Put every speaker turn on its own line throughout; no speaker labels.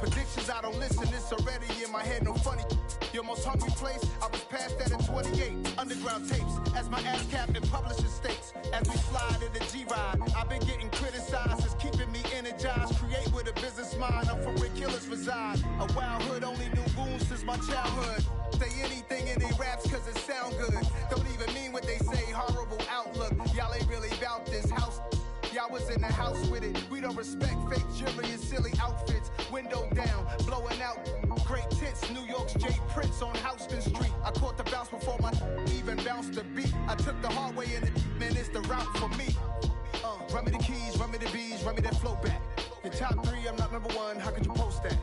Predictions, I don't listen, it's already in my head, no funny. Your most hungry place, I was past that at 28. Underground tapes, as my ass cap in publishing states. As we slide in the G-Ride, I've been getting criticized, it's keeping me energized. Create with a business mind, I'm from where killers reside. A wild hood, only knew goons since my childhood. Say anything in they raps cause it sound good. Don't even mean what they say, horrible outlook. Y'all ain't really about this house. Y'all was in the house with it. We don't respect fake jewelry and silly outfits. Window down, blowing out great tits. New York's J. Prince on Houston Street. I caught the bounce before my even bounced the beat. I took the hard way in it, man, it's the route for me. Run me the keys, run me the bees, run me that flow back. Your top three, I'm not number one, how could you post that?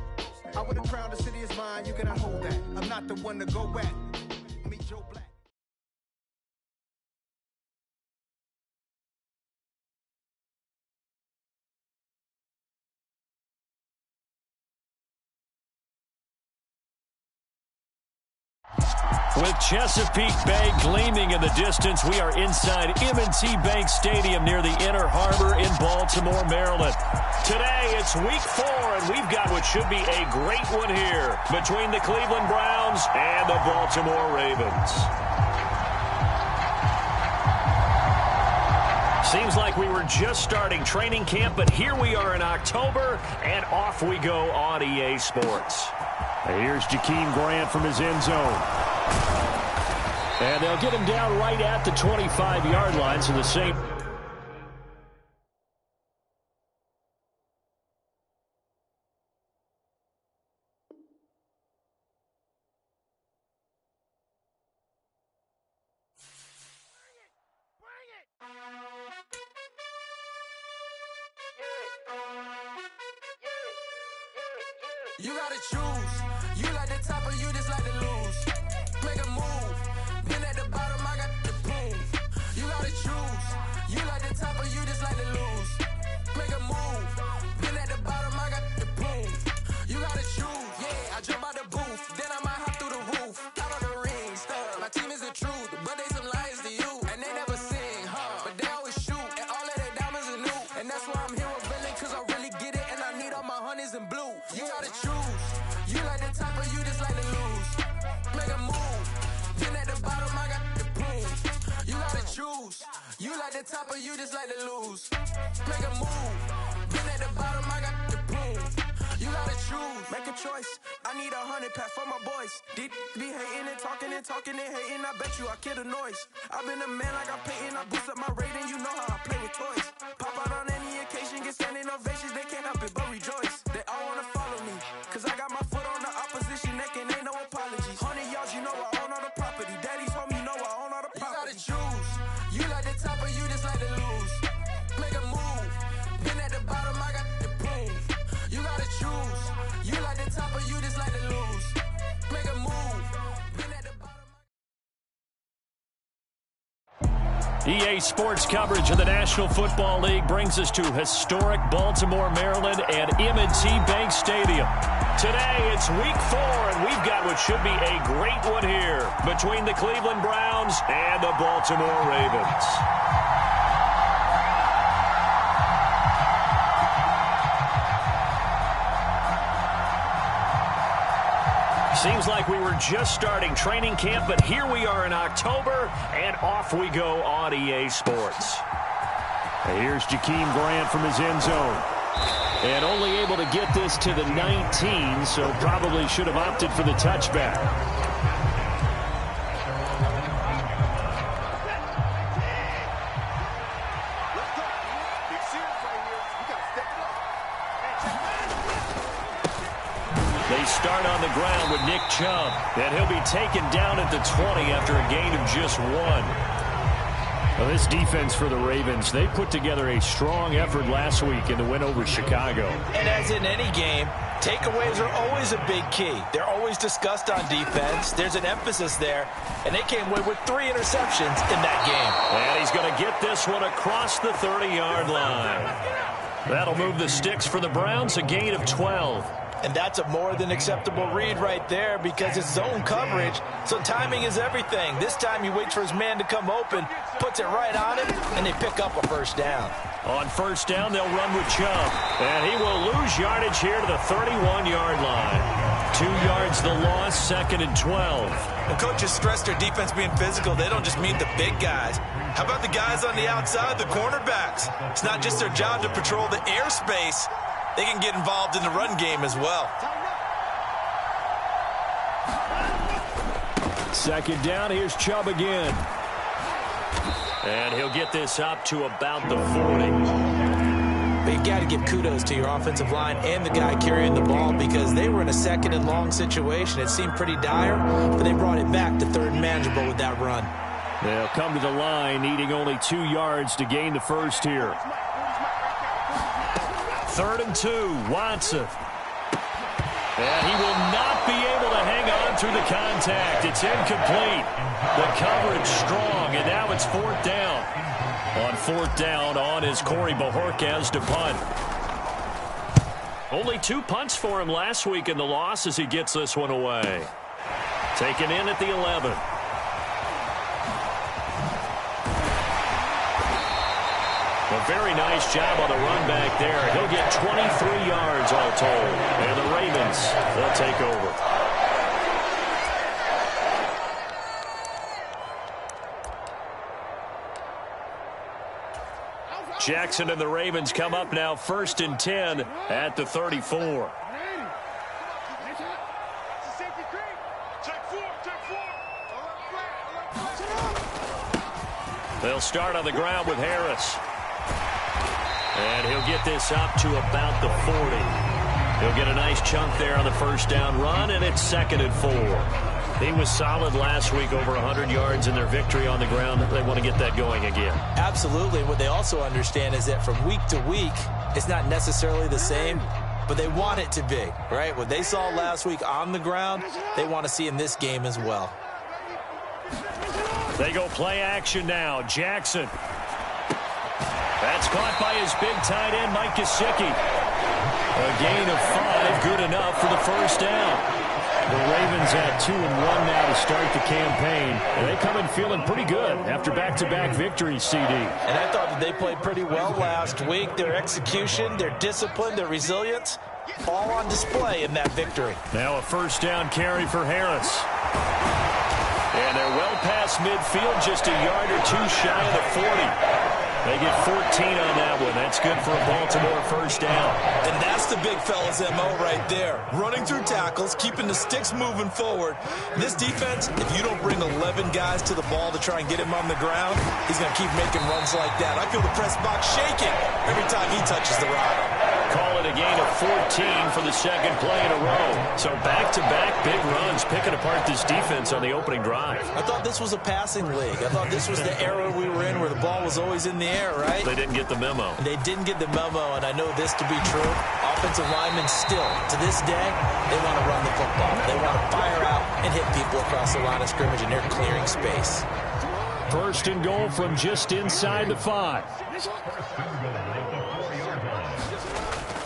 I would have crowned the city is mine, you cannot hold that. I'm not the one to go back. Meet Joe Black.
With Chesapeake Bay gleaming in the distance, we are inside M&T Bank Stadium near the Inner Harbor in Baltimore, Maryland. Today, it's week 4, and we've got what should be a great one here between the Cleveland Browns and the Baltimore Ravens. Seems like we were just starting training camp, but here we are in October, and off we go on EA Sports. Here's Jakeem Grant from his end zone. And they'll get him down right at the 25-yard line, so the same.
You gotta choose. You like the top or you just like to lose. Make a move. Been at the bottom, I got the boom. You gotta choose. You like the top or you just like to lose. Make a move. Been at the bottom, I got the boom. You gotta choose. Yeah, I jump out the booth. Then I might hop through the roof. Out of the ring, stuff. My team is the truth, but they some liars to you. And they never sing, but they always shoot. And all of their diamonds are new. And that's why I'm here with Villain, cause I really get it. And I need all my honeys in blue. You gotta choose. You like the top or you just like to lose. Make a move. Then at the bottom, I got the boom. You gotta choose. You like the top or you just like to lose. Make a move. Then at the bottom, I got the boom. You gotta choose. Make a choice. I need 100 pack for my boys. Deep be hating and talking and hating. I bet you I kill the noise. I've been a man like I'm Peyton. I boost up my rating. You know how I play with toys. Pop out on any occasion, get standing ovations. They can't help it but rejoice. They all wanna follow me, cause I got my foot on the opposition neck and ain't no apologies. 100 yards, you know I own all the property. Daddy's home, you know I own all the property. You gotta choose. You like the top or you just like to lose. Make a move. Been at the bottom, I got the boom. You gotta choose. You like the top or you just like to lose. Make a move. Been at the bottom.
EA Sports coverage of the National Football League brings us to historic Baltimore, Maryland and M&T Bank Stadium. Today, it's week 4, and we've got what should be a great one here between the Cleveland Browns and the Baltimore Ravens. Seems like we were just starting training camp, but here we are in October, and off we go on EA Sports. Here's Jakeem Grant from his end zone. And only able to get this to the 19, so probably should have opted for the touchback. They start on the ground with Nick Chubb, and he'll be taken down at the 20 after a gain of just 1. Well, this defense for the Ravens, they put together a strong effort last week in the win over Chicago.
And as in any game, takeaways are always a big key. They're always discussed on defense. There's an emphasis there, and they came away with 3 interceptions in that game.
And he's going to get this one across the 30-yard line. That'll move the sticks for the Browns, a gain of 12.
And that's a more than acceptable read right there because it's zone coverage, so timing is everything. This time he waits for his man to come open, puts it right on him, and they pick up a first down.
On first down, they'll run with Chubb. And he will lose yardage here to the 31-yard line. 2 yards the loss, 2nd and 12.
The coaches stress their defense being physical. They don't just mean the big guys. How about the guys on the outside, the cornerbacks? It's not just their job to patrol the airspace. They can get involved in the run game as well.
2nd down, here's Chubb again. And he'll get this up to about the 40.
But you got to give kudos to your offensive line and the guy carrying the ball because they were in a 2nd and long situation. It seemed pretty dire, but they brought it back to 3rd and manageable with that run.
They'll come to the line, needing only 2 yards to gain the first here. 3rd and 2, Watson. And he will not be able to hang on through the contact. It's incomplete. The coverage strong, and now it's 4th down. On 4th down, on is Corey Bojorquez to punt. Only 2 punts for him last week in the loss as he gets this one away. Taken in at the 11. A very nice job on the run back there. He'll get 23 yards all told. And the Ravens, they'll take over. Jackson and the Ravens come up now 1st and 10 at the 34. They'll start on the ground with Harris. And he'll get this up to about the 40. He'll get a nice chunk there on the first down run, and it's 2nd and 4. He was solid last week, over 100 yards in their victory on the ground. They want to get that going again.
Absolutely. What they also understand is that from week to week, it's not necessarily the same, but they want it to be, right? What they saw last week on the ground, they want to see in this game as well.
They go play action now. Jackson. That's caught by his big tight end, Mike Gesicki. A gain of 5, good enough for the first down. The Ravens at 2-1 now to start the campaign. And they come in feeling pretty good after back-to-back victories, CD.
And I thought that they played pretty well last week. Their execution, their discipline, their resilience, all on display in that victory.
Now a first down carry for Harris. And they're well past midfield, just a yard or 2 shy of the 40. They get 14 on that one. That's good for a Baltimore first down.
And that's the big fella's MO right there. Running through tackles, keeping the sticks moving forward. This defense, if you don't bring 11 guys to the ball to try and get him on the ground, he's going to keep making runs like that. I feel the press box shaking every time he touches the rock.
Call it a gain of 14 for the 2nd play in a row. So back-to-back big runs, picking apart this defense on the opening drive.
I thought this was a passing league. I thought this was the era we were in where the ball was always in the air, right?
They didn't get the memo.
They didn't get the memo, and I know this to be true. Offensive linemen still, to this day, they want to run the football. They want to fire out and hit people across the line of scrimmage, and they're clearing space.
1st and goal from just inside the 5.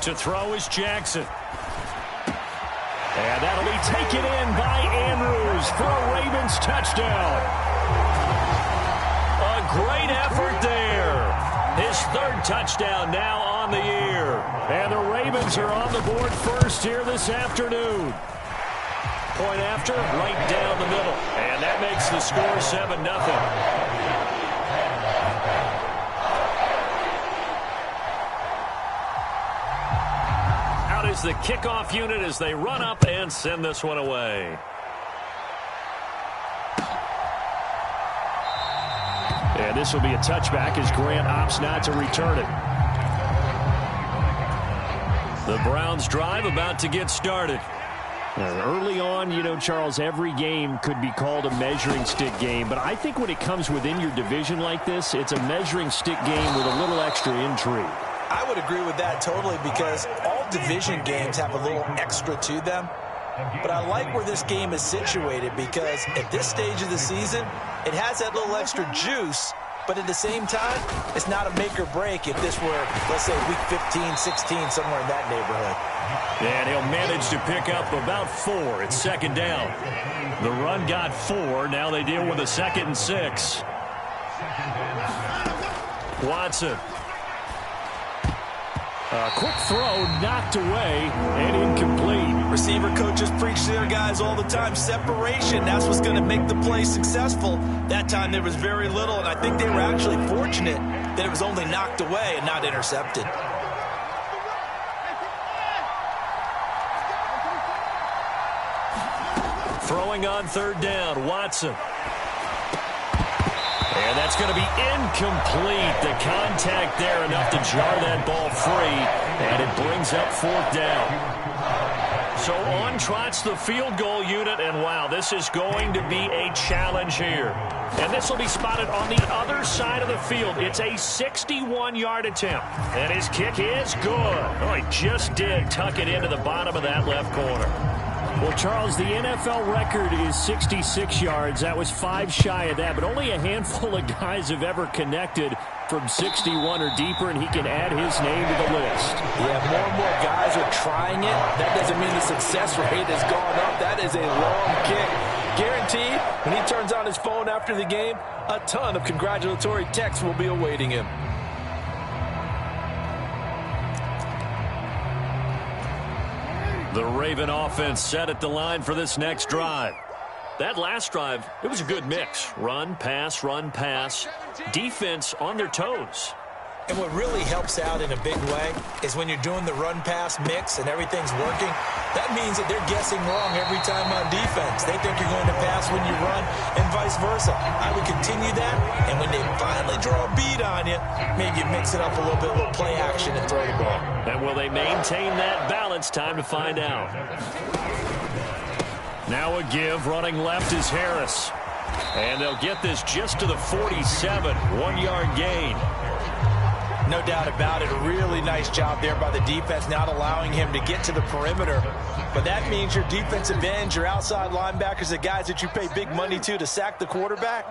To throw is Jackson. And that'll be taken in by Andrews for a Ravens touchdown. A great effort there. His 3rd touchdown now on the year. And the Ravens are on the board first here this afternoon. Point after, right down the middle. And that makes the score 7-0. Is the kickoff unit as they run up and send this one away. And this will be a touchback as Grant opts not to return it. The Browns drive about to get started. Early on, you know, Charles, every game could be called a measuring stick game, but I think when it comes within your division like this, it's a measuring stick game with a little extra intrigue.
I would agree with that totally because all division games have a little extra to them. But I like where this game is situated because at this stage of the season, it has that little extra juice, but at the same time, it's not a make or break if this were, let's say, week 15, 16, somewhere in that neighborhood.
And he'll manage to pick up about 4. It's 2nd down. The run got 4. Now they deal with a 2nd and 6. Watson. Quick throw, knocked away, and incomplete.
Receiver coaches preach to their guys all the time. Separation, that's what's going to make the play successful. That time there was very little, and I think they were actually fortunate that it was only knocked away and not intercepted.
Throwing on third down, Watson. And that's going to be incomplete. The contact there enough to jar that ball free, and it brings up fourth down. So on trots the field goal unit, and wow, this is going to be a challenge here. And this will be spotted on the other side of the field. It's a 61-yard attempt, and his kick is good. Oh, he just did tuck it into the bottom of that left corner. Well, Charles, the NFL record is 66 yards. That was 5 shy of that, but only a handful of guys have ever connected from 61 or deeper, and he can add his name to the list.
Yeah, more and more guys are trying it. That doesn't mean the success rate has gone up. That is a long kick. Guaranteed, when he turns on his phone after the game, a ton of congratulatory texts will be awaiting him.
The Raven offense set at the line for this next drive. That last drive, it was a good mix. Run, pass, defense on their toes.
And what really helps out in a big way is when you're doing the run-pass mix and everything's working, that means that they're guessing wrong every time on defense. They think you're going to pass when you run and vice versa. I would continue that, and when they finally draw a bead on you, maybe you mix it up a little bit, a little play action and throw the ball.
And will they maintain that balance? Time to find out. Now a give, running left is Harris. And they'll get this just to the 47, 1-yard gain.
No doubt about it. A really nice job there by the defense, not allowing him to get to the perimeter. But that means your defensive ends, your outside linebackers, the guys that you pay big money to sack the quarterback,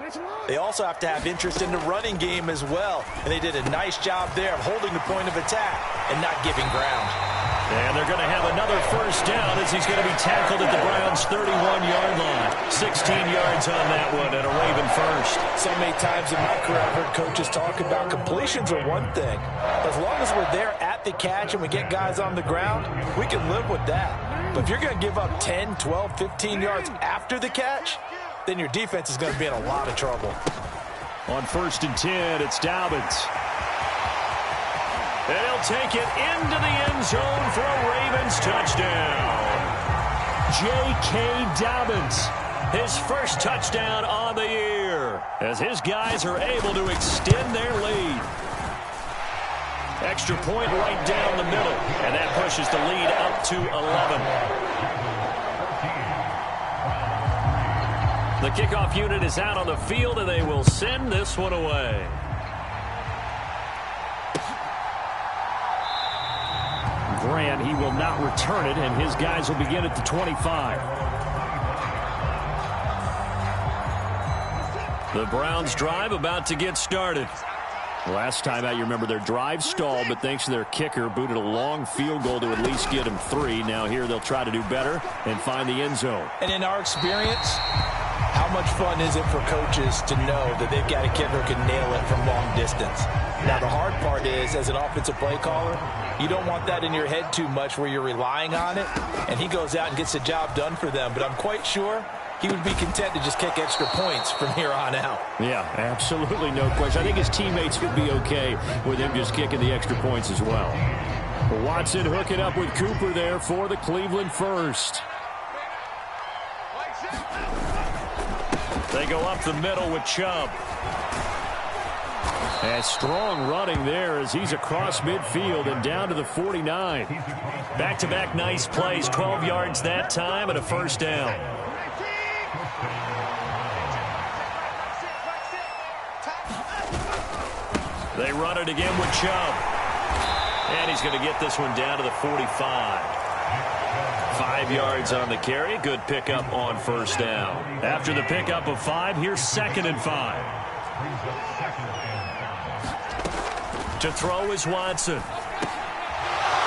they also have to have interest in the running game as well. And they did a nice job there of holding the point of attack and not giving ground.
And they're going to have another first down as he's going to be tackled at the Browns' 31-yard line. 16 yards on that one and a Raven first.
So many times in my career I've heard coaches talk about completions are one thing. As long as we're there at the catch and we get guys on the ground, we can live with that. But if you're going to give up 10, 12, 15 yards after the catch, then your defense is going to be in a lot of trouble.
On 1st and 10, it's Dobbins. And he'll take it into the end zone for a Ravens touchdown. J.K. Dobbins, his first touchdown on the year, as his guys are able to extend their lead. Extra point right down the middle, and that pushes the lead up to 11. The kickoff unit is out on the field, and they will send this one away. Grant, he will not return it, and his guys will begin at the 25. The Browns drive about to get started. Last time out, you remember their drive stalled, but thanks to their kicker, booted a long field goal to at least get him 3. Now here they'll try to do better and find the end zone.
And in our experience, how much fun is it for coaches to know that they've got a kicker who can nail it from long distance? Now, the hard part is, as an offensive play caller, you don't want that in your head too much where you're relying on it, and he goes out and gets the job done for them. But I'm quite sure he would be content to just kick extra points from here on out.
Yeah, absolutely no question. I think his teammates would be okay with him just kicking the extra points as well. Watson hooking up with Cooper there for the Cleveland first. They go up the middle with Chubb. And strong running there as he's across midfield and down to the 49. Back-to-back nice plays, 12 yards that time and a first down. They run it again with Chubb. And he's going to get this one down to the 45. 5 yards on the carry. Good pickup on first down. After the pickup of 5, here's 2nd and 5. To throw is Watson.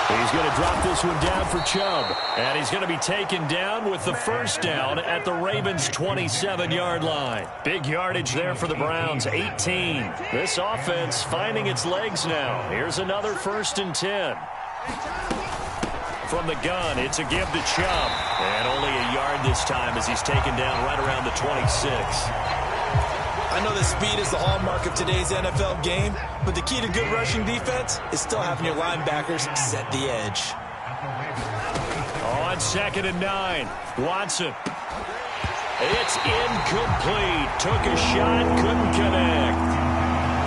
He's going to drop this one down for Chubb. And he's going to be taken down with the first down at the Ravens' 27-yard line. Big yardage there for the Browns, 18. This offense finding its legs now. Here's another 1st and 10. From the gun, it's a give to Chubb. And only a yard this time as he's taken down right around the 26.
I know that speed is the hallmark of today's NFL game, but the key to good rushing defense is still having your linebackers set the edge.
On 2nd and 9, Watson. It's incomplete. Took a shot, couldn't connect.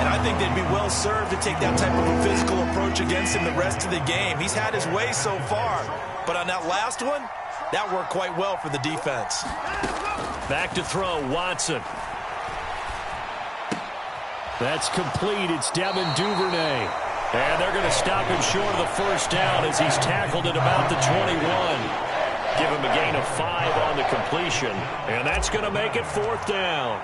And I think they'd be well served to take that type of a physical approach against him the rest of the game. He's had his way so far, but on that last one, that worked quite well for the defense.
Back to throw, Watson. That's complete. It's Devin Duvernay. And they're going to stop him short of the first down as he's tackled at about the 21. Give him a gain of 5 on the completion. And that's going to make it 4th down.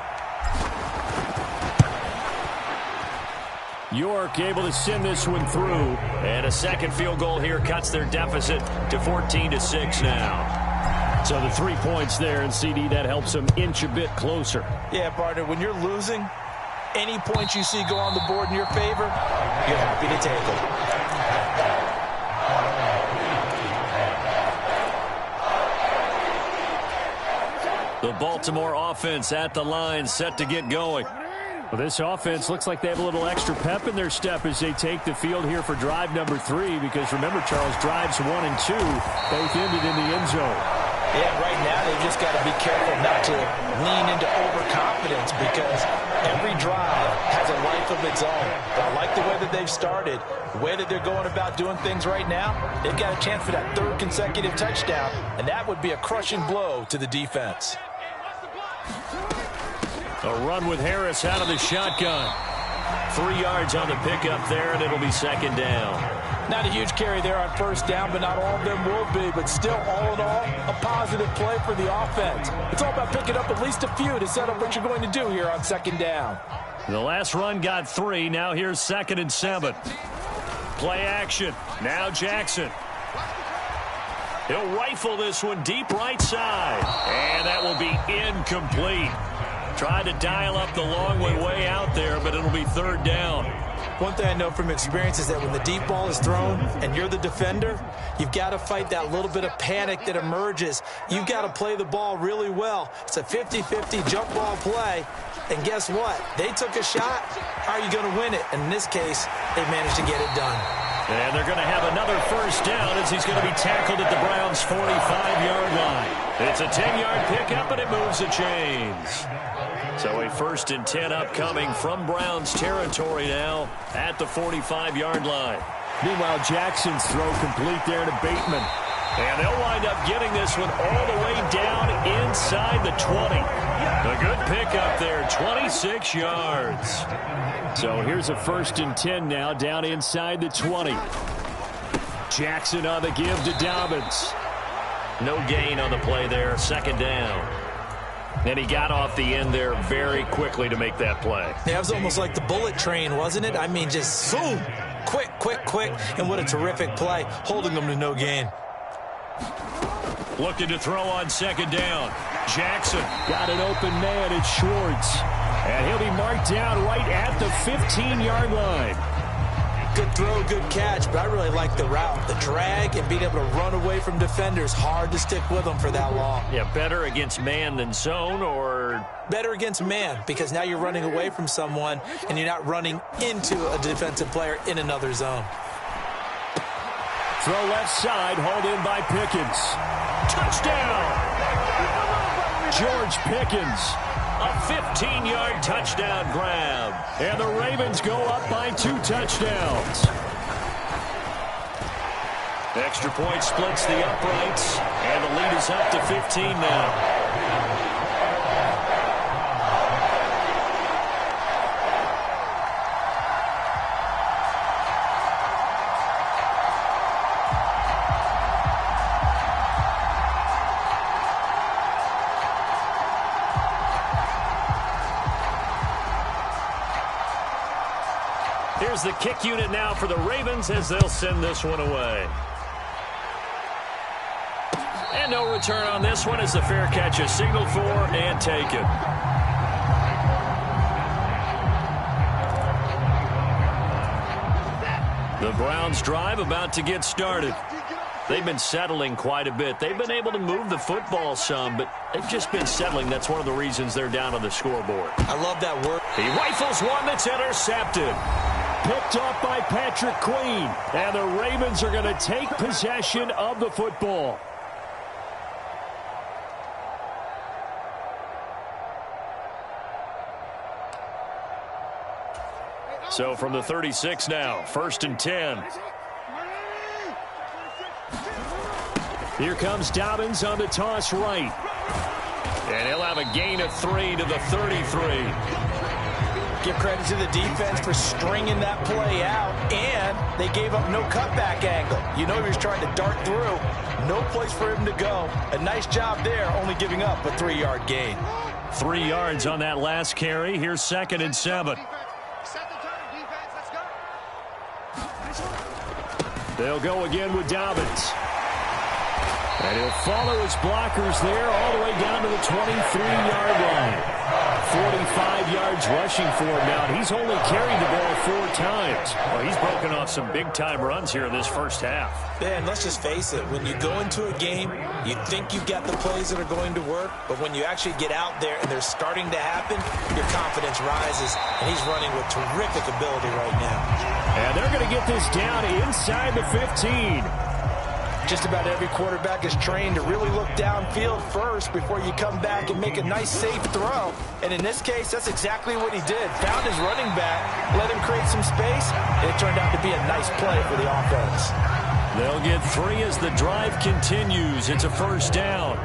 York able to send this one through. And a second field goal here cuts their deficit to 14-6 now. So the 3 points there, and CD, that helps them inch a bit closer.
Yeah, partner, when you're losing, any points you see go on the board in your favor, you're happy to take
them. The Baltimore offense at the line, set to get going. Well, this offense looks like they have a little extra pep in their step as they take the field here for drive number 3, because remember, Charles, drives 1 and 2 both ended in the end zone.
Yeah, right now they've just got to be careful not to lean into overconfidence, because every drive has a life of its own. But I like the way that they've started, the way that they're going about doing things right now. They've got a chance for that 3rd consecutive touchdown, and that would be a crushing blow to the defense.
A run with Harris out of the shotgun. 3 yards on the pickup there, and it'll be 2nd down.
Not a huge carry there on 1st down, but not all of them will be. But still, all in all, a positive play for the offense. It's all about picking up at least a few to set up what you're going to do here on 2nd down.
The last run got 3. Now here's 2nd and 7. Play action. Now Jackson. He'll rifle this one deep right side. And that will be incomplete. Tried to dial up the long way out there, but it'll be 3rd down.
One thing I know from experience is that when the deep ball is thrown and you're the defender, you've got to fight that little bit of panic that emerges. You've got to play the ball really well. It's a 50-50 jump ball play. And guess what? They took a shot. How are you going to win it? And in this case, they managed to get it done.
And they're going to have another 1st down as he's going to be tackled at the Browns' 45-yard line. It's a 10-yard pickup, and it moves the chains. So a 1st and 10 upcoming from Browns territory now at the 45-yard line. Meanwhile, Jackson's throw complete there to Bateman. And they'll wind up getting this one all the way down inside the 20. A good pickup there, 26 yards. So here's a 1st and 10 now down inside the 20. Jackson on the give to Dobbins. No gain on the play there, 2nd down. And he got off the end there very quickly to make that play.
Yeah, it was almost like the bullet train, wasn't it? I mean, just zoom, quick. And what a terrific play, holding them to no gain.
Looking to throw on 2nd down. Jackson got an open man. It's Schwartz. And he'll be marked down right at the 15-yard line.
Good throw, good catch, but I really like the route. The drag and being able to run away from defenders. Hard to stick with them for that long.
Yeah, better against man than zone, or?
Better against man, because now you're running away from someone and you're not running into a defensive player in another zone.
Throw left side, hauled in by Pickens. Touchdown! George Pickens. A 15-yard touchdown grab. And the Ravens go up by 2 touchdowns. Extra point splits the uprights. And the lead is up to 15 now. Here's the kick unit now for the Ravens as they'll send this one away. And no return on this one as the fair catch is signaled for and taken. The Browns drive about to get started. They've been settling quite a bit. They've been able to move the football some, but they've just been settling. That's one of the reasons they're down on the scoreboard.
I love that word.
He rifles one that's intercepted. Picked off by Patrick Queen. And the Ravens are going to take possession of the football. So from the 36 now, 1st and 10. Here comes Dobbins on the toss right. And he'll have a gain of 3 to the 33.
Give credit to the defense for stringing that play out, and they gave up no cutback angle. You know he was trying to dart through. No place for him to go. A nice job there, only giving up a 3-yard gain.
3 yards on that last carry. Here's 2nd and 7. They'll go again with Dobbins. And he'll follow his blockers there all the way down to the 23-yard line. 45 yards rushing for him now. He's only carried the ball 4 times. Well, he's broken off some big-time runs here in this first half.
Man, let's just face it. When you go into a game, you think you've got the plays that are going to work, but when you actually get out there and they're starting to happen, your confidence rises, and he's running with terrific ability right now.
And they're going to get this down inside the 15.
Just about every quarterback is trained to really look downfield first before you come back and make a nice, safe throw. And in this case, that's exactly what he did. Found his running back, let him create some space, and it turned out to be a nice play for the offense.
They'll get 3 as the drive continues. It's a 1st down.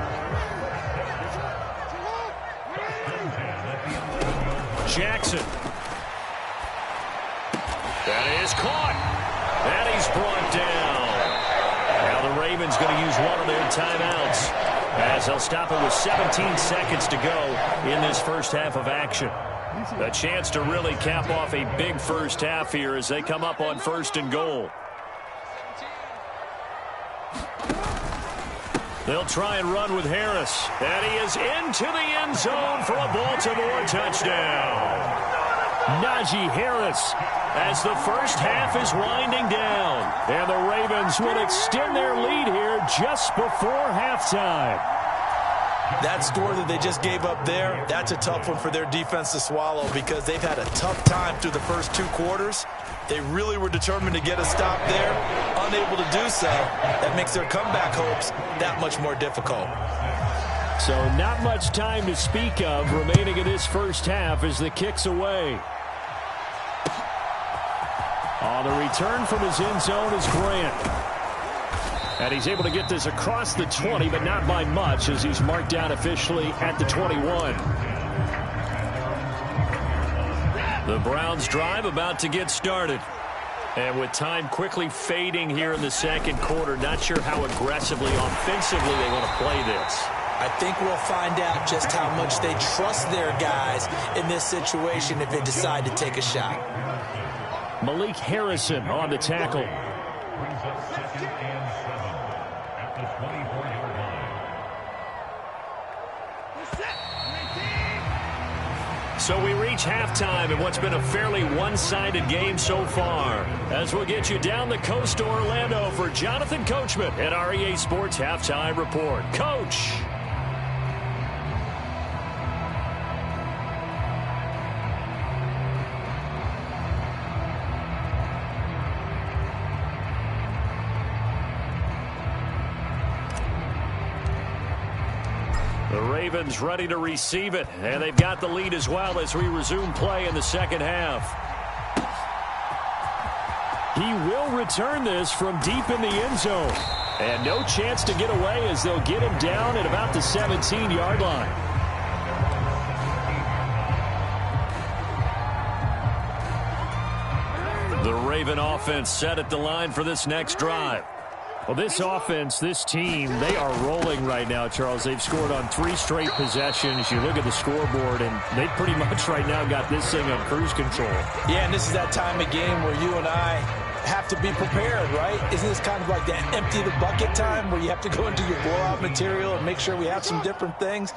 Jackson. That is caught. And he's brought down. Now the Ravens going to use one of their timeouts as they'll stop it with 17 seconds to go in this first half of action. A chance to really cap off a big first half here as they come up on 1st and goal. They'll try and run with Harris. And he is into the end zone for a Baltimore touchdown. Najee Harris as the first half is winding down. And the Ravens will extend their lead here just before halftime.
That score that they just gave up there, that's a tough one for their defense to swallow because they've had a tough time through the first 2 quarters. They really were determined to get a stop there, unable to do so. That makes their comeback hopes that much more difficult.
So not much time to speak of remaining in this first half as the kick's away. On the return from his end zone is Grant. And he's able to get this across the 20, but not by much as he's marked down officially at the 21. The Browns drive about to get started. And with time quickly fading here in the second quarter, not sure how aggressively, offensively they want to play this.
I think we'll find out just how much they trust their guys in this situation if they decide to take a shot.
Malik Harrison on the tackle. So we reach halftime in what's been a fairly one-sided game so far. As we'll get you down the coast to Orlando for Jonathan Coachman at REA Sports Halftime Report. Coach. The Ravens ready to receive it, and they've got the lead as well as we resume play in the second half. He will return this from deep in the end zone. And no chance to get away as they'll get him down at about the 17-yard line. The Raven offense set at the line for this next drive. Well, this offense, this team, they are rolling right now, Charles. They've scored on 3 straight possessions. You look at the scoreboard, and they pretty much right now got this thing on cruise control.
Yeah, and this is that time of game where you and I have to be prepared, right? Isn't this kind of like that empty the bucket time where you have to go into your blowout material and make sure we have some different things?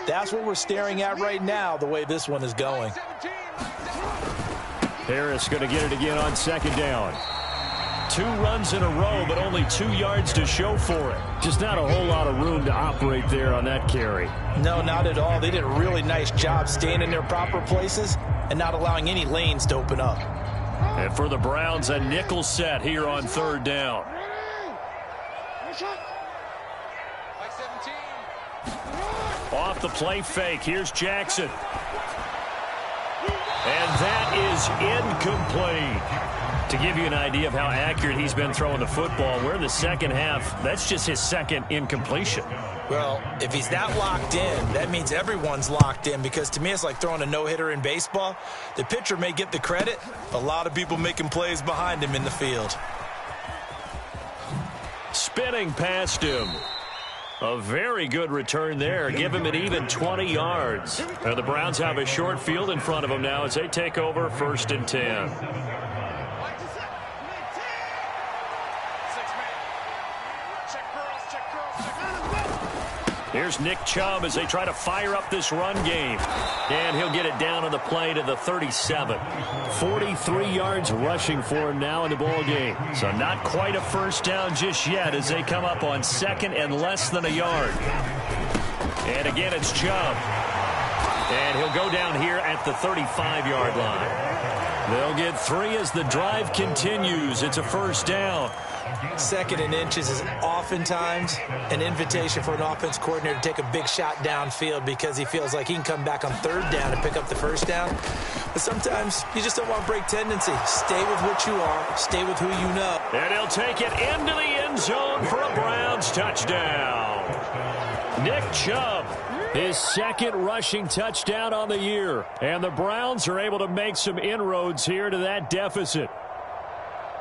That's what we're staring at right now, the way this one is going.
Harris going to get it again on 2nd down. 2 runs in a row, but only 2 yards to show for it. Just not a whole lot of room to operate there on that carry.
No, not at all. They did a really nice job staying in their proper places and not allowing any lanes to open up.
And for the Browns, a nickel set here on 3rd down. Off the play fake. Here's Jackson. And that is incomplete. To give you an idea of how accurate he's been throwing the football, we're in the second half. That's just his second incompletion.
Well, if he's that locked in, that means everyone's locked in, because to me it's like throwing a no-hitter in baseball. The pitcher may get the credit, a lot of people making plays behind him in the field.
Spinning past him. A very good return there. Give him an even 20 yards. Now the Browns have a short field in front of them now as they take over 1st and 10. Here's Nick Chubb as they try to fire up this run game. And he'll get it down on the play to the 37. 43 yards rushing for him now in the ball game. So not quite a first down just yet as they come up on 2nd and less than a yard. And again, it's Chubb. And he'll go down here at the 35-yard line. They'll get 3 as the drive continues. It's a first down.
2nd and inches is oftentimes an invitation for an offense coordinator to take a big shot downfield because he feels like he can come back on 3rd down and pick up the first down. But sometimes you just don't want to break tendency. Stay with what you are. Stay with who you know.
And he'll take it into the end zone for a Browns touchdown. Nick Chubb, his 2nd rushing touchdown on the year. And the Browns are able to make some inroads here to that deficit.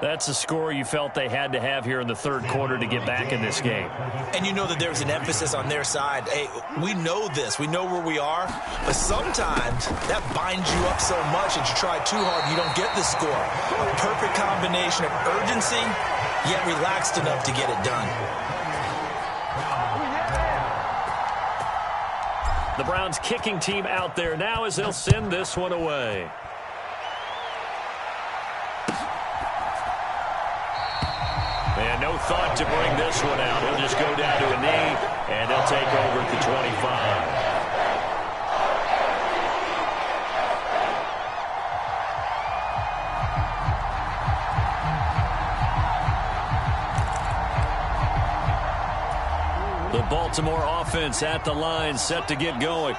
That's a score you felt they had to have here in the 3rd quarter to get back in this game.
And you know that there's an emphasis on their side. Hey, we know this. We know where we are. But sometimes that binds you up so much that you try too hard and you don't get the score. A perfect combination of urgency, yet relaxed enough to get it done.
The Browns kicking team out there now as they'll send this one away. And no thought to bring this one out. He'll just go down to a knee, and they'll take over at the 25. The Baltimore offense at the line, set to get going.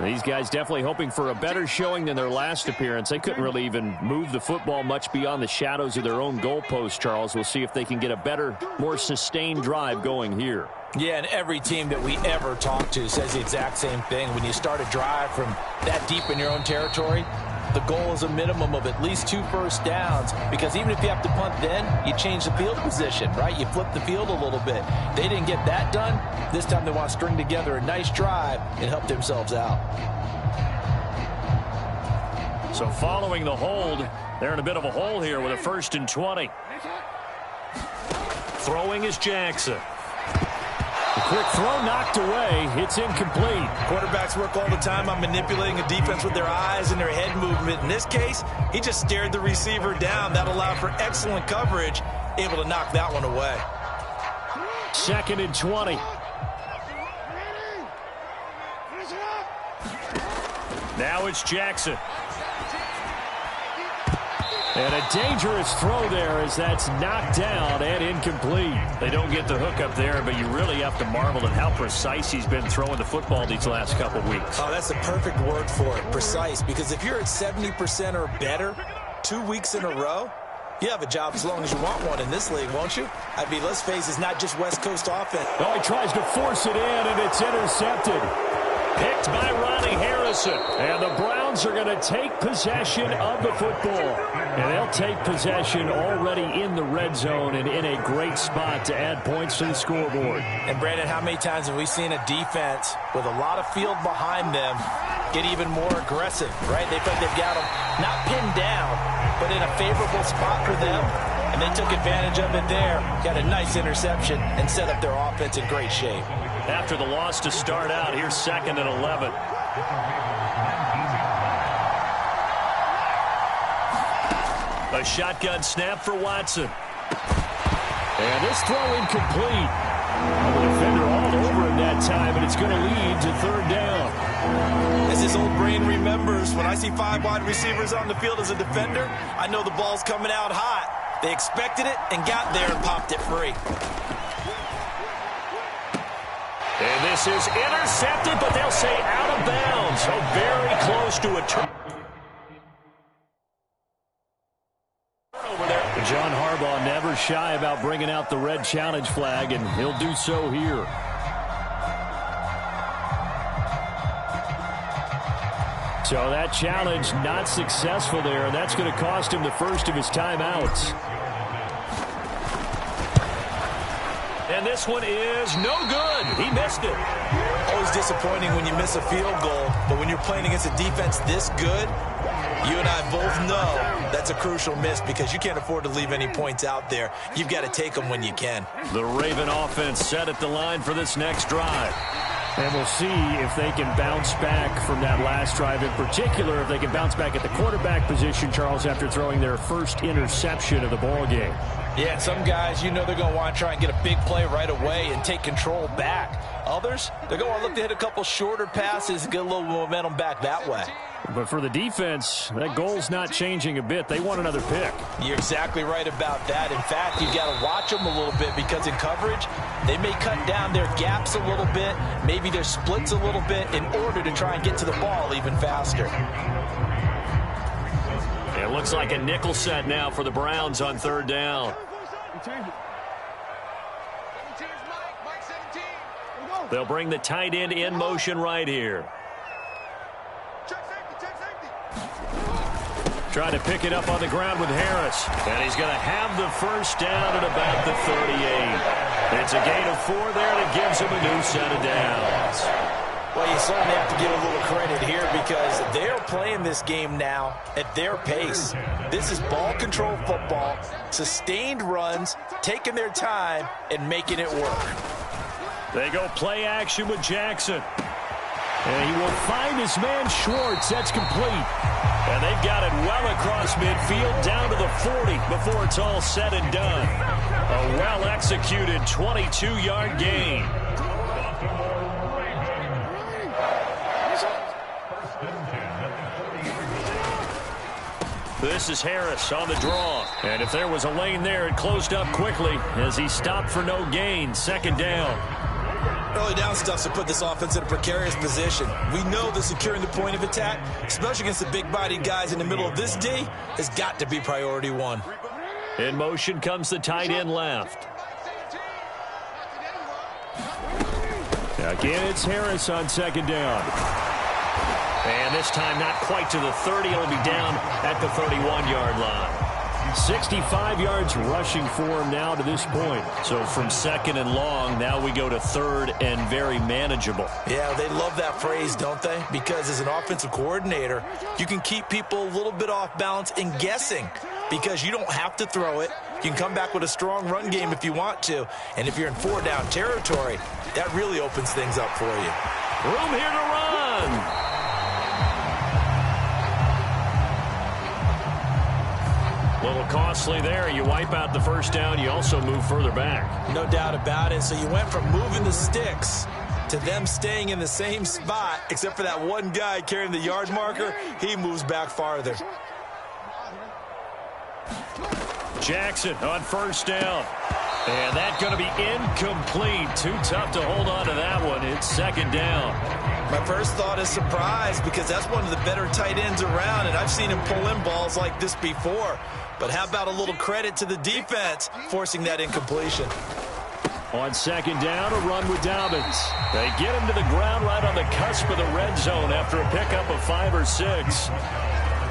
These guys definitely hoping for a better showing than their last appearance. They couldn't really even move the football much beyond the shadows of their own goalpost, Charles. We'll see if they can get a better, more sustained drive going here.
Yeah, and every team that we ever talk to says the exact same thing. When you start a drive from that deep in your own territory, the goal is a minimum of at least 2 first downs, because even if you have to punt then, you change the field position, right? You flip the field a little bit. They didn't get that done. This time they want to string together a nice drive and help themselves out.
So following the hold, they're in a bit of a hole here with a 1st and 20. Throwing is Jackson. The quick throw knocked away. It's incomplete.
Quarterbacks work all the time on manipulating a defense with their eyes and their head movement. In this case, he just stared the receiver down. That allowed for excellent coverage, able to knock that one away.
2nd and 20. Now it's Jackson. And a dangerous throw there as that's knocked down and incomplete. They don't get the hook up there, but you really have to marvel at how precise he's been throwing the football these last couple weeks.
Oh, that's the perfect word for it, precise, because if you're at 70% or better 2 weeks in a row, you have a job as long as you want one in this league, won't you? I mean, let's face it, it's not just West Coast offense.
Oh, he tries to force it in, and it's intercepted. Picked by Ronnie Harrison. And the Browns are going to take possession of the football. And they'll take possession already in the red zone and in a great spot to add points to the scoreboard.
And, Brandon, how many times have we seen a defense with a lot of field behind them get even more aggressive, right? They feel like they've got them not pinned down, but in a favorable spot for them. And they took advantage of it there. Got a nice interception and set up their offense in great shape.
After the loss to start out, here's 2nd and 11. A shotgun snap for Watson. And this throw incomplete. The defender all over him that time, and it's going to lead to third down.
As his old brain remembers, when I see 5 wide receivers on the field as a defender, I know the ball's coming out hot. They expected it and got there and popped it free.
And this is intercepted, but they'll say out of bounds. So very close to a turnover there. John Harbaugh never shy about bringing out the red challenge flag, and he'll do so here. So that challenge not successful there, and that's going to cost him the first of his timeouts. And this one is no good. He missed it.
Always disappointing when you miss a field goal, but when you're playing against a defense this good, you and I both know that's a crucial miss because you can't afford to leave any points out there. You've got to take them when you can.
The Raven offense set at the line for this next drive. And we'll see if they can bounce back from that last drive. In particular, if they can bounce back at the quarterback position, Charles, after throwing their first interception of the ball game.
Yeah, some guys, you know they're going to want to try and get a big play right away and take control back. Others, they're going to want to look to hit a couple shorter passes and get a little momentum back that way.
But for the defense, that goal's not changing a bit. They want another pick.
You're exactly right about that. In fact, you've got to watch them a little bit because in coverage, they may cut down their gaps a little bit, maybe their splits a little bit in order to try and get to the ball even faster.
It looks like a nickel set now for the Browns on third down. They'll bring the tight end in motion right here. Trying to pick it up on the ground with Harris. And he's going to have the first down at about the 38. It's a gain of 4 there that gives him a new set of downs.
Well, you certainly have to give a little credit here because they're playing this game now at their pace. This is ball control football, sustained runs, taking their time, and making it work.
They go play action with Jackson. And he will find his man Schwartz. That's complete. And they've got it well across midfield down to the 40 before it's all said and done. A well-executed 22-yard gain. This is Harris on the draw. And if there was a lane there, it closed up quickly as he stopped for no gain. Second down.
Early down stuff to put this offense in a precarious position. We know that securing the point of attack, especially against the big-bodied guys in the middle of this D, has got to be priority 1.
In motion comes the tight end left. Again, it's Harris on second down. And this time not quite to the 30. It'll be down at the 31-yard line. 65 yards rushing for him now to this point. So from second and long, now we go to third and very manageable.
Yeah, they love that phrase, don't they? Because as an offensive coordinator, you can keep people a little bit off balance and guessing because you don't have to throw it. You can come back with a strong run game if you want to. And if you're in 4-down territory, that really opens things up for you.
Room here to run. A little costly there. You wipe out the first down. You also move further back.
No doubt about it. So you went from moving the sticks to them staying in the same spot, except for that one guy carrying the yard marker. He moves back farther.
Jackson on first down. And that's going to be incomplete. Too tough to hold on to that one. It's second down.
My first thought is surprise because that's one of the better tight ends around, and I've seen him pull in balls like this before. But how about a little credit to the defense forcing that incompletion?
On second down, a run with Dobbins. They get him to the ground right on the cusp of the red zone after a pickup of 5 or 6.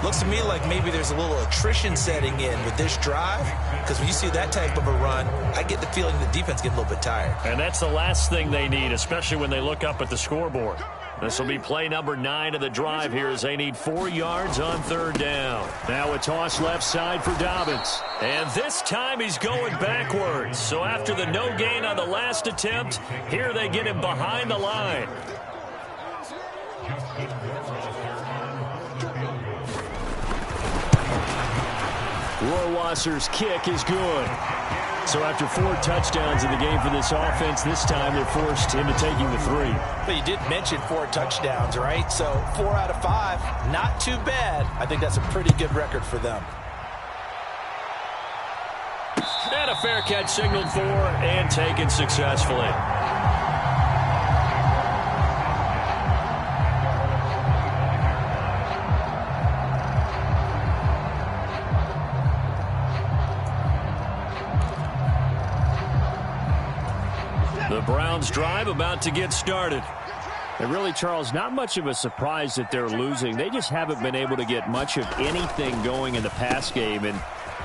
Looks to me like maybe there's a little attrition setting in with this drive because when you see that type of a run, I get the feeling the defense getting a little bit tired.
And that's the last thing they need, especially when they look up at the scoreboard. This will be play number 9 of the drive here as they need 4 yards on third down. Now a toss left side for Dobbins. And this time he's going backwards. So after the no gain on the last attempt, here they get him behind the line. Rohrwasser's kick is good. So after 4 touchdowns in the game for this offense, this time they're forced into taking the 3.
But you did mention 4 touchdowns, right? So 4 out of 5, not too bad. I think that's a pretty good record for them.
And a fair catch signaled for and taken successfully. The Browns drive about to get started.
And really, Charles, not much of a surprise that they're losing. They just haven't been able to get much of anything going in the pass game. And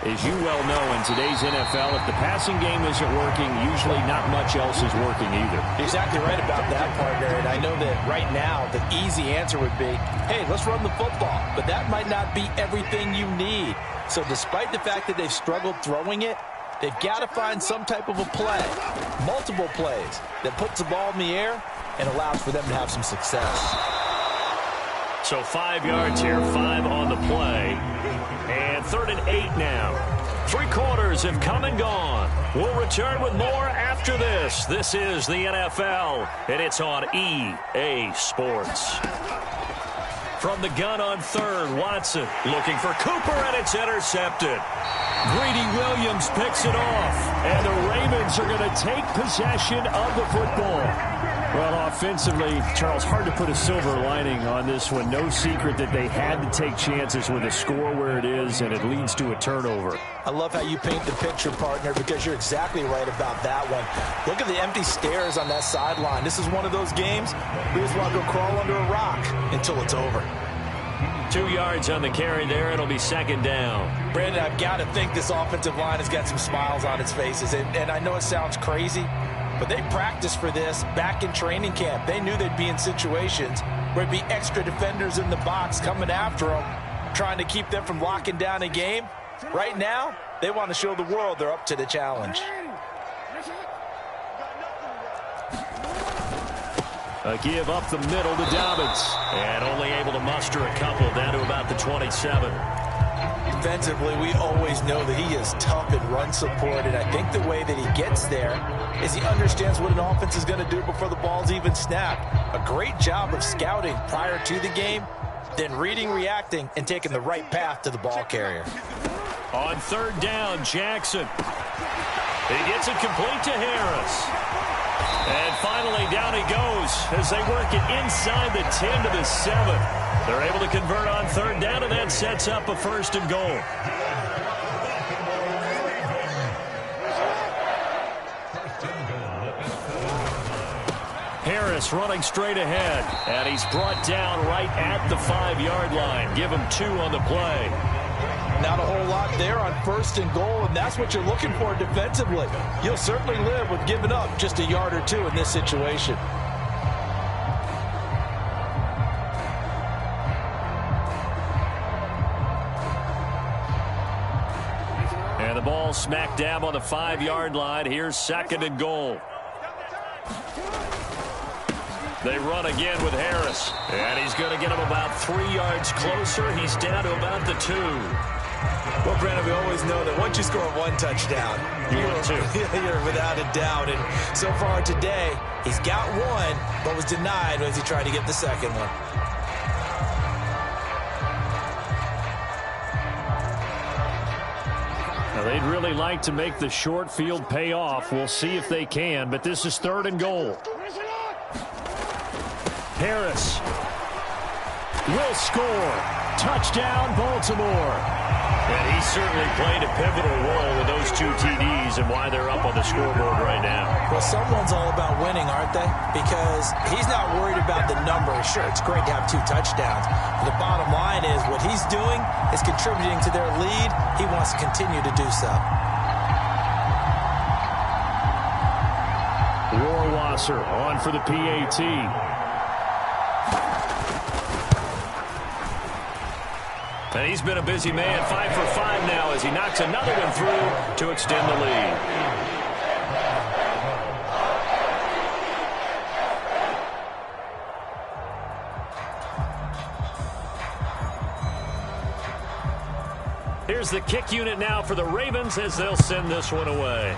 as you well know, in today's NFL, if the passing game isn't working, usually not much else is working either.
Exactly right about that, partner. And I know that right now the easy answer would be, hey, let's run the football. But that might not be everything you need. So despite the fact that they've struggled throwing it, they've got to find some type of a play, multiple plays, that puts the ball in the air and allows for them to have some success.
So 5 yards here, 5 on the play. And 3rd and 8 now. 3 quarters have come and gone. We'll return with more after this. This is the NFL, and it's on EA Sports. From the gun on 3rd, Watson looking for Cooper, and it's intercepted. Greedy Williams picks it off, and the Ravens are going to take possession of the football.
Well, offensively, Charles, hard to put a silver lining on this one. No secret that they had to take chances with a score where it is, and it leads to a turnover.
I love how you paint the picture, partner, because you're exactly right about that one. Look at the empty stares on that sideline. This is one of those games we just want to go crawl under a rock until it's over.
2 yards on the carry there. It'll be 2nd down.
Brandon, I've got to think this offensive line has got some smiles on its faces. And I know it sounds crazy, but they practiced for this back in training camp. They knew they'd be in situations where there'd be extra defenders in the box coming after them, trying to keep them from locking down a game. Right now, they want to show the world they're up to the challenge.
A give up the middle to Dobbins. And only able to muster a couple down to about the 27.
Defensively, we always know that he is tough in run support, and I think the way that he gets there is he understands what an offense is going to do before the ball's even snapped. A great job of scouting prior to the game, then reading, reacting, and taking the right path to the ball carrier.
On 3rd down, Jackson. He gets it complete to Harris. And finally, down he goes as they work it inside the 10 to the 7. They're able to convert on 3rd down, and that sets up a 1st and goal. Harris running straight ahead, and he's brought down right at the 5-yard line. Give him 2 on the play.
Not a whole lot there on 1st and goal, and that's what you're looking for defensively. You'll certainly live with giving up just a yard or 2 in this situation.
And the ball smack dab on the 5-yard line. Here's 2nd and goal. They run again with Harris, and he's going to get him about 3 yards closer. He's down to about the 2.
Well, Brandon, we always know that once you score 1 touchdown, you're without a doubt. And so far today, he's got 1, but was denied as he tried to get the 2nd one.
Now, they'd really like to make the short field pay off. We'll see if they can, but this is 3rd and goal. Harris will score. Touchdown, Baltimore.
And he certainly played a pivotal role with those 2 TDs and why they're up on the scoreboard right now.
Well, someone's all about winning, aren't they? Because he's not worried about the number. Sure, it's great to have 2 touchdowns. But the bottom line is what he's doing is contributing to their lead. He wants to continue to do so.
Rohrwasser on for the PAT.
And he's been a busy man, 5 for 5 now as he knocks another one through to extend the lead. Here's the kick unit now for the Ravens as they'll send this one away.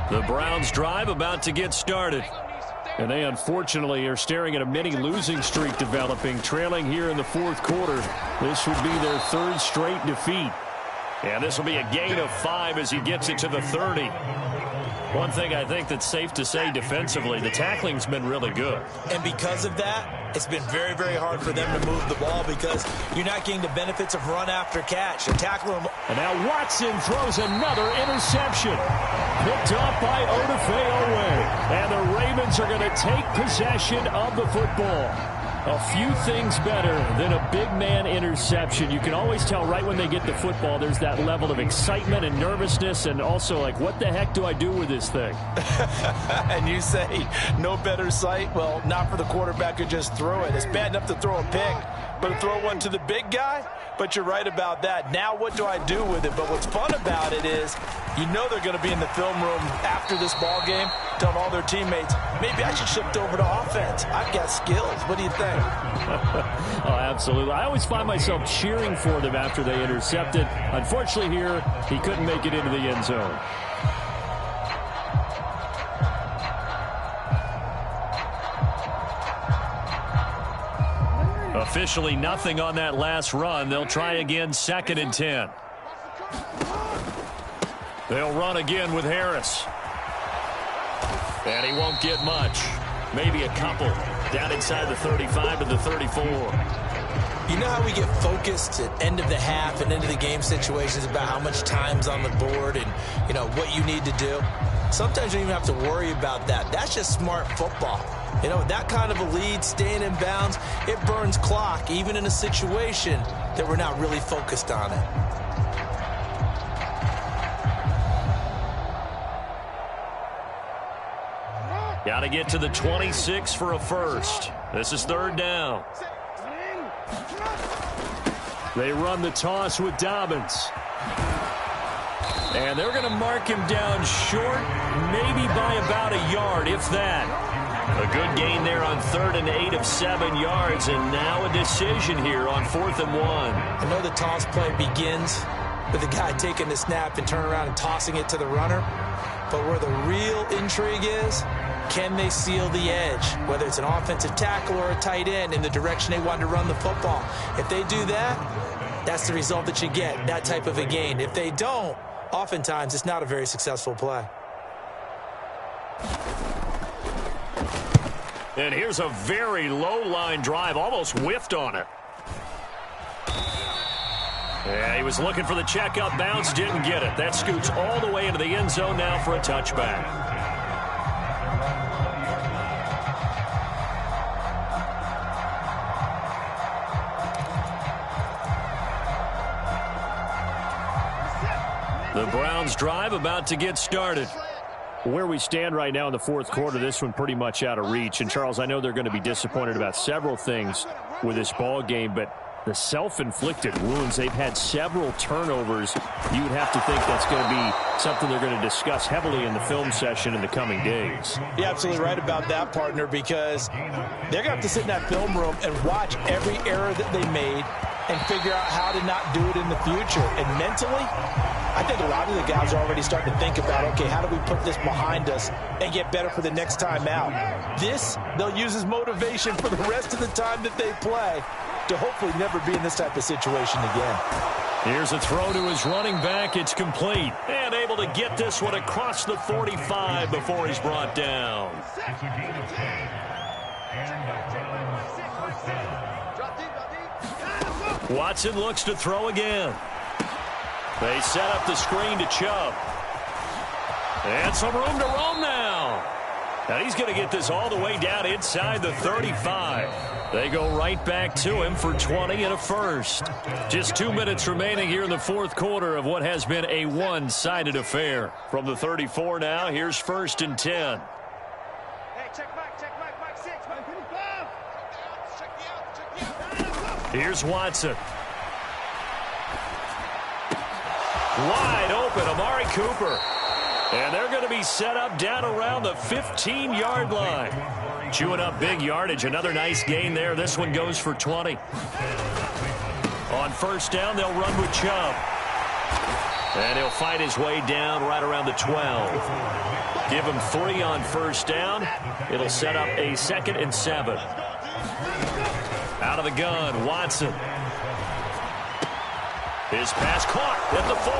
The Browns drive about to get started. And they unfortunately are staring at a mini losing streak developing, trailing here in the fourth quarter. This would be their third straight defeat. And this will be a gain of 5 as he gets it to the 30. One thing I think that's safe to say defensively, the tackling's been really good.
And because of that, it's been very, very hard for them to move the ball because you're not getting the benefits of run after catch. They're tackling them.
And now Watson throws another interception. Picked off by Odafe-Oweh. And the Ravens are going to take possession of the football. A few things better than a big man interception. You can always tell right when they get the football, there's that level of excitement and nervousness and also like, what the heck do I do with this thing?
And you say, no better sight? Well, not for the quarterback to just throw it. It's bad enough to throw a pick, but to throw one to the big guy? But you're right about that. Now what do I do with it? But what's fun about it is you know they're going to be in the film room after this ball game telling all their teammates, maybe I should shift over to offense. I've got skills. What do you think?
Oh, absolutely. I always find myself cheering for them after they intercepted. Unfortunately here, he couldn't make it into the end zone. Officially nothing on that last run. They'll try again, 2nd and 10. They'll run again with Harris. And he won't get much. Maybe a couple. Down inside the 35 to the 34.
You know how we get focused at end of the half and end of the game situations about how much time's on the board and, you know, what you need to do? Sometimes you don't even have to worry about that. That's just smart football. You know, that kind of a lead, staying in bounds, it burns clock, even in a situation that we're not really focused on it.
Got to get to the 26 for a first. This is 3rd down. They run the toss with Dobbins. And they're going to mark him down short, maybe by about a yard, if that. A good gain there on 3rd and 8 of 7 yards, and now a decision here on 4th and 1.
I know the toss play begins with the guy taking the snap and turning around and tossing it to the runner. But where the real intrigue is, can they seal the edge, whether it's an offensive tackle or a tight end, in the direction they want to run the football? If they do that, that's the result that you get, that type of a gain. If they don't, oftentimes it's not a very successful play.
And here's a very low-line drive, almost whiffed on it. Yeah, he was looking for the check-up bounce, didn't get it. That scoots all the way into the end zone now for a touchback. The Browns drive about to get started. Where we stand right now in the fourth quarter, this one pretty much out of reach. And, Charles, I know they're going to be disappointed about several things with this ball game, but the self-inflicted wounds, they've had several turnovers. You would have to think that's going to be something they're going to discuss heavily in the film session in the coming days.
You're absolutely right about that, partner, because they're going to have to sit in that film room and watch every error that they made and figure out how to not do it in the future. And mentally, I think a lot of the guys are already starting to think about, okay, how do we put this behind us and get better for the next time out? This, they'll use as motivation for the rest of the time that they play to hopefully never be in this type of situation again.
Here's a throw to his running back. It's complete. And able to get this one across the 45 before he's brought down. Watson looks to throw again. They set up the screen to Chubb. And some room to roam now. And he's going to get this all the way down inside the 35. They go right back to him for 20 and a first. Just 2 minutes remaining here in the fourth quarter of what has been a one-sided affair. From the 34 now, here's 1st and 10. Here's Watson. Wide open, Amari Cooper. And they're going to be set up down around the 15-yard line. Chewing up big yardage. Another nice gain there. This one goes for 20. On first down, they'll run with Chubb. And he'll fight his way down right around the 12. Give him 3 on first down. It'll set up a 2nd and 7. Out of the gun, Watson. His pass caught at the 4.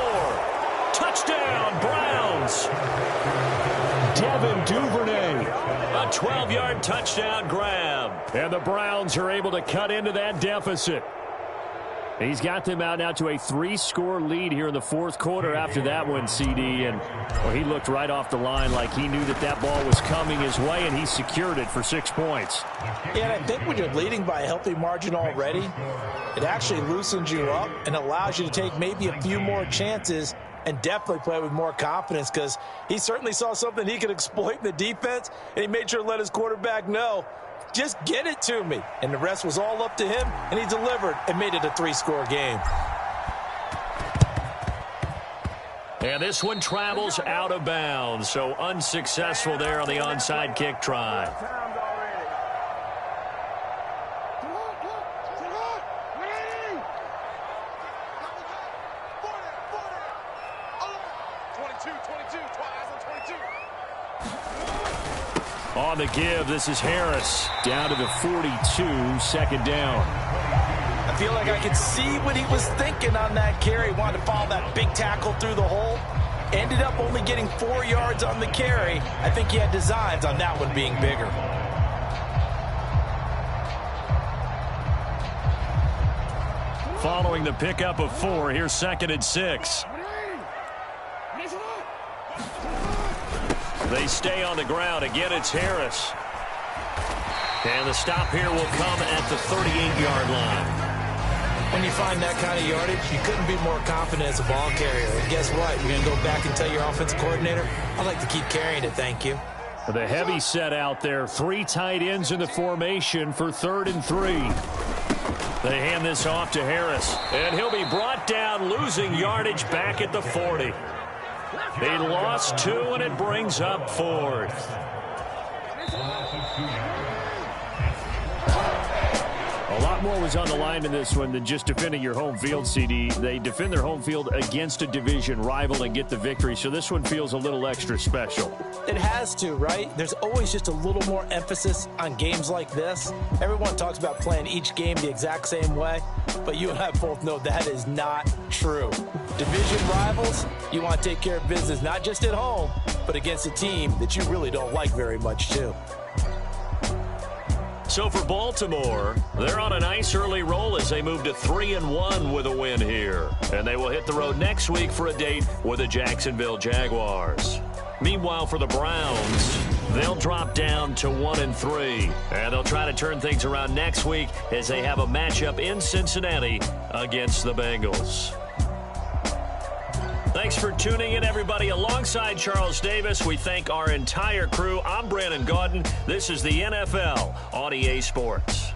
Touchdown, Browns. Devin Duvernay. A 12-yard touchdown grab. And the Browns are able to cut into that deficit. He's got them out now to a 3-score lead here in the 4th quarter after that one, CD. And well, he looked right off the line like he knew that that ball was coming his way, and he secured it for 6 points.
Yeah, and I think when you're leading by a healthy margin already, it actually loosens you up and allows you to take maybe a few more chances and definitely play with more confidence, because he certainly saw something he could exploit in the defense, and he made sure to let his quarterback know, just get it to me. And the rest was all up to him, and he delivered and made it a 3-score game.
And this one travels out of bounds, so unsuccessful there on the onside kick try. On the give, this is Harris. Down to the 42, 2nd down.
I feel like I could see what he was thinking on that carry. Wanted to follow that big tackle through the hole. Ended up only getting 4 yards on the carry. I think he had designs on that one being bigger.
Following the pickup of 4, here's 2nd and 6. They stay on the ground. Again, it's Harris. And the stop here will come at the 38-yard line.
When you find that kind of yardage, you couldn't be more confident as a ball carrier. And guess what? You're going to go back and tell your offensive coordinator, I'd like to keep carrying it, thank you.
The heavy set out there. 3 tight ends in the formation for 3rd and 3. They hand this off to Harris. And he'll be brought down, losing yardage back at the 40. He lost 2, and it brings up 4th. A lot more was on the line in this one than just defending your home field, CD. They defend their home field against a division rival and get the victory, so this one feels a little extra special.
It has to, right? There's always just a little more emphasis on games like this. Everyone talks about playing each game the exact same way, but you and I both know that is not true. Division rivals, you want to take care of business not just at home, but against a team that you really don't like very much, too.
So for Baltimore, they're on a nice early roll as they move to 3-1 with a win here. And they will hit the road next week for a date with the Jacksonville Jaguars. Meanwhile, for the Browns, they'll drop down to 1-3. And they'll try to turn things around next week as they have a matchup in Cincinnati against the Bengals. Thanks for tuning in, everybody. Alongside Charles Davis, we thank our entire crew. I'm Brandon Gaudin. This is the NFL on EA Sports.